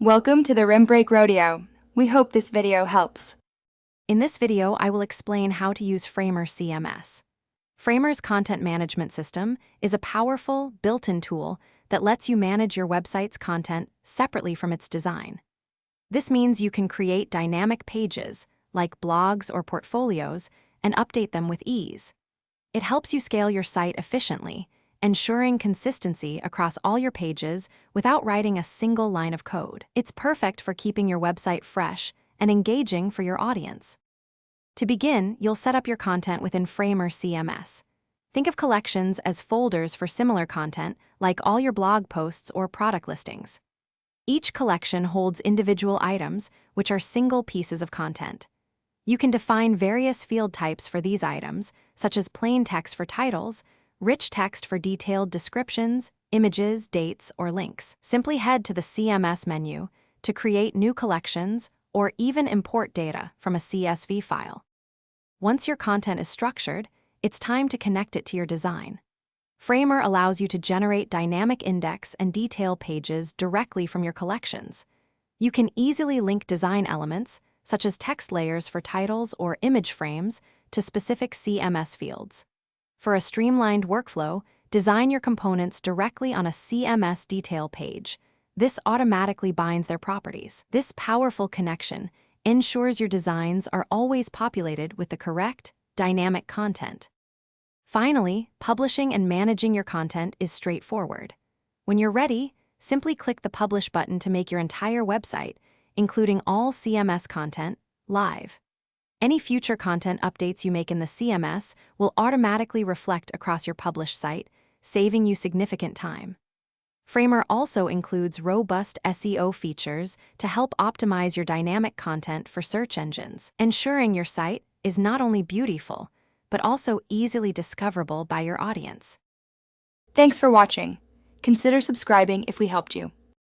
Welcome to the Rim Break Rodeo. We hope this video helps. In this video, I will explain how to use Framer CMS. Framer's content management system is a powerful, built-in tool that lets you manage your website's content separately from its design. This means you can create dynamic pages, like blogs or portfolios, and update them with ease. It helps you scale your site efficiently, ensuring consistency across all your pages without writing a single line of code. It's perfect for keeping your website fresh and engaging for your audience. To begin, you'll set up your content within Framer CMS. Think of collections as folders for similar content, like all your blog posts or product listings. Each collection holds individual items, which are single pieces of content. You can define various field types for these items, such as plain text for titles, rich text for detailed descriptions, images, dates, or links. Simply head to the CMS menu to create new collections or even import data from a CSV file. Once your content is structured, it's time to connect it to your design. Framer allows you to generate dynamic index and detail pages directly from your collections. You can easily link design elements, such as text layers for titles or image frames, to specific CMS fields. For a streamlined workflow, design your components directly on a CMS detail page. This automatically binds their properties. This powerful connection ensures your designs are always populated with the correct, dynamic content. Finally, publishing and managing your content is straightforward. When you're ready, simply click the Publish button to make your entire website, including all CMS content, live. Any future content updates you make in the CMS will automatically reflect across your published site, saving you significant time. Framer also includes robust SEO features to help optimize your dynamic content for search engines, ensuring your site is not only beautiful, but also easily discoverable by your audience. Thanks for watching. Consider subscribing if we helped you.